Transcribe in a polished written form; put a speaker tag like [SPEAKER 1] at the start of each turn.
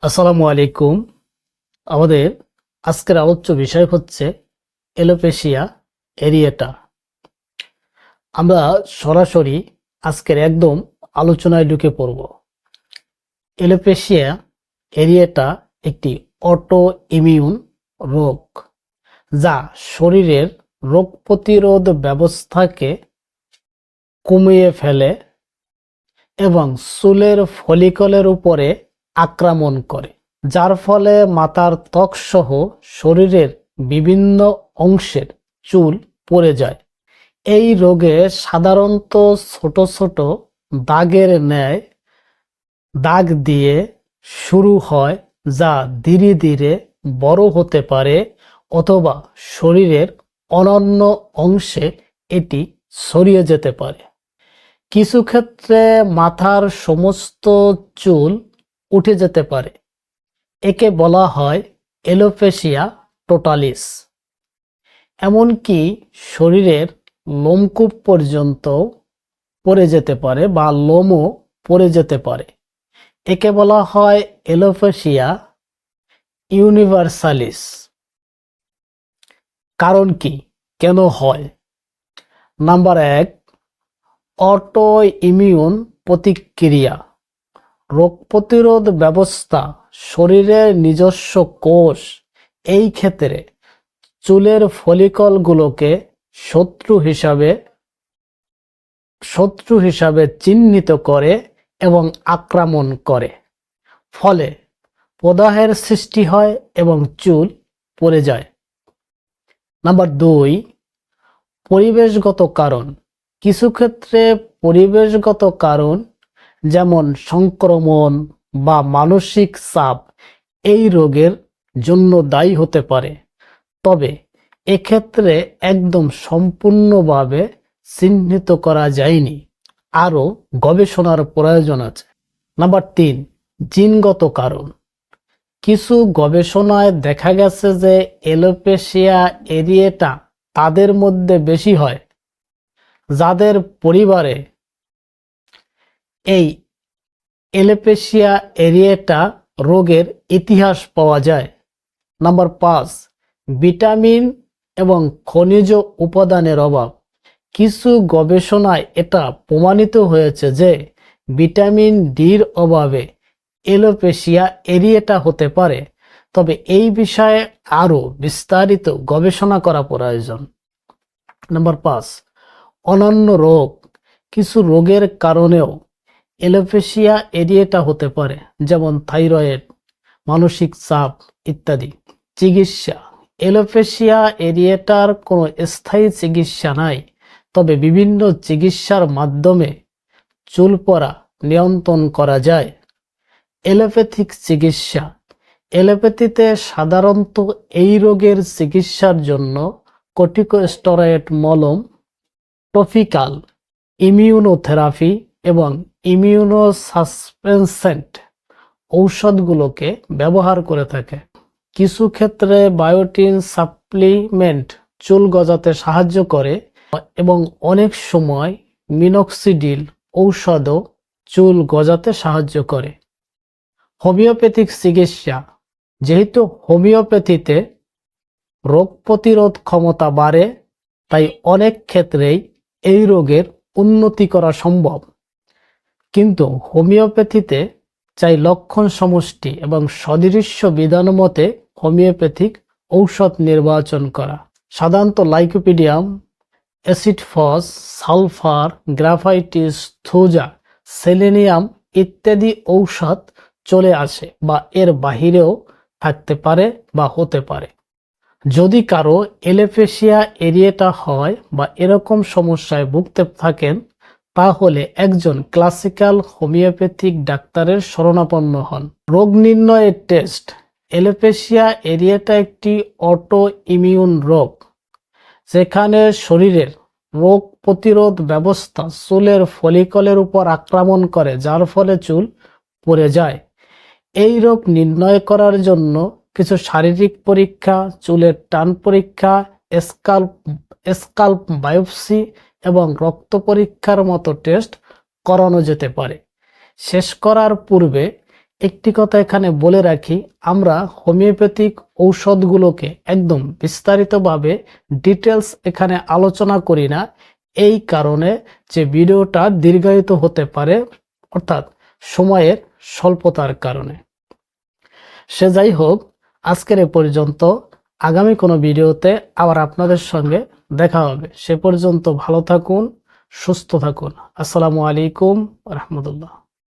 [SPEAKER 1] আসসালামু আলাইকুম। আমাদের আজকের আলোচ্য বিষয় হচ্ছে এলোপেশিয়া এরিয়েটা। আমরা সরাসরি আজকের একদম আলোচনায় ঢুকে পড়ব। এলোপেশিয়া এরিয়েটা একটি অটো ইমিউন রোগ, যা শরীরের রোগ প্রতিরোধ ব্যবস্থাকে কমিয়ে ফেলে এবং চুলের ফলিকলের উপরে আক্রমণ করে, যার ফলে মাথার ত্বক সহ শরীরের বিভিন্ন অংশের চুল পড়ে যায়। এই রোগে সাধারণত ছোট ছোট দাগের ন্যায় দাগ দিয়ে শুরু হয়, যা ধীরে ধীরে বড় হতে পারে অথবা শরীরের অন্যান্য অংশে এটি ছড়িয়ে যেতে পারে। কিছু ক্ষেত্রে মাথার সমস্ত চুল উঠে যেতে পারে। একে বলা হয় এলোপেশিয়া টোটালিস। এমনকি শরীরের লোমকূপ পর্যন্ত পড়ে যেতে পারে বা লোমও পড়ে যেতে পারে। একে বলা হয় এলোপেশিয়া ইউনিভার্সালিস। কারণ কি, কেন হয়? নাম্বার 1, অটো ইমিউন প্রতিক্রিয়া। রোগ প্রতিরোধ ব্যবস্থা, শরীরের নিজস্ব কোষ এই ক্ষেত্রে চুলের ফলিকলগুলোকে শত্রু হিসাবে চিহ্নিত করে এবং আক্রমণ করে, ফলে প্রদাহের সৃষ্টি হয় এবং চুল পড়ে যায়। নাম্বার 2, পরিবেশগত কারণ। কিছু ক্ষেত্রে পরিবেশগত কারণ যেমন সংক্রমণ বা মানসিক চাপ এই রোগের জন্য দায়ী হতে পারে, তবে এক্ষেত্রে একদম সম্পূর্ণভাবে চিহ্নিত করা যায়নি, আরও গবেষণার প্রয়োজন আছে। নাম্বার 3, জিনগত কারণ। কিছু গবেষণায় দেখা গেছে যে এলোপেশিয়া এরিয়েটা তাদের মধ্যে বেশি হয় যাদের পরিবারে এই এলোপেশিয়া এরিয়েটা রোগের ইতিহাস পাওয়া যায়। নাম্বার 5, ভিটামিন এবং খনিজ উপাদানের অভাব। কিছু গবেষণায় এটা প্রমাণিত হয়েছে যে ভিটামিন ডির অভাবে এলোপেশিয়া এরিয়েটা হতে পারে, তবে এই বিষয়ে আরও বিস্তারিত গবেষণা করা প্রয়োজন। নাম্বার 5, অন্যান্য রোগ। কিছু রোগের কারণেও এলোপেশিয়া এরিয়েটা হতে পারে, যেমন থাইরয়েড, মানসিক চাপ ইত্যাদি। চিকিৎসা। এলোপেশিয়া এরিয়েটার কোনো স্থায়ী চিকিৎসা নাই, তবে বিভিন্ন চিকিৎসার মাধ্যমে চুল পড়া নিয়ন্ত্রণ করা যায়। এলোপ্যাথিক চিকিৎসা। এলোপ্যাথিতে সাধারণত এই রোগের চিকিৎসার জন্য কর্টিকোস্টেরয়েড মলম, টপিক্যাল ইমিউনোথেরাপি এবং ইমিউনোসাসপেন্সেন্ট ঔষধগুলোকে ব্যবহার করে থাকে। কিছু ক্ষেত্রে বায়োটিন সাপ্লিমেন্ট চুল গজাতে সাহায্য করে এবং অনেক সময় মিনক্সিডিল ঔষধও চুল গজাতে সাহায্য করে। হোমিওপ্যাথিক চিকিৎসা। যেহেতু হোমিওপ্যাথিতে রোগ প্রতিরোধ ক্ষমতা বাড়ে, তাই অনেক ক্ষেত্রেই এই রোগের উন্নতি করা সম্ভব। কিন্তু হোমিওপ্যাথিতে চাই লক্ষণ সমষ্টি এবং সদৃশ্য বিধান মতে হোমিওপ্যাথিক ঔষধ নির্বাচন করা। সাধারণত lycopodium, acid phos, sulphur, graphites, thuja, selenium ইত্যাদি ঔষধ চলে আসে বা এর বাহিরেও থাকতে পারে বা হতে পারে। যদি কারো এলোপেশিয়া এরিয়েটা হয় বা এরকম সমস্যায় ভুগতে থাকেন, তাহলে একজন ক্লাসিক্যাল হোমিওপ্যাথিক ডাক্তারের শরণাপন্ন হন। রোগ নির্ণয়ের টেস্ট। এলোপেশিয়া এরিয়েটা একটি অটো ইমিউন রোগ, যেখানে শরীরের রোগ প্রতিরোধ ব্যবস্থা চুলের ফলিকলের উপর আক্রমণ করে, যার ফলে চুল পড়ে যায়। এই রোগ নির্ণয় করার জন্য কিছু শারীরিক পরীক্ষা, চুলের টান পরীক্ষা, স্কাল্প বায়োপসি এবং রক্ত পরীক্ষার মতো টেস্ট করানো যেতে পারে। শেষ করার পূর্বে একটি কথা এখানে বলে রাখি, আমরা হোমিওপ্যাথিক ঔষধগুলোকে একদম বিস্তারিতভাবে ডিটেলস এখানে আলোচনা করি না, এই কারণে যে ভিডিওটা দীর্ঘায়িত হতে পারে, অর্থাৎ সময়ের স্বল্পতার কারণে। সে যাই হোক, আজকের এ পর্যন্ত। আগামী কোনো ভিডিওতে আবার আপনাদের সঙ্গে দেখা হবে। সে পর্যন্ত ভালো থাকুন, সুস্থ থাকুন। আসসালামু আলাইকুম রহমতুল্লাহ।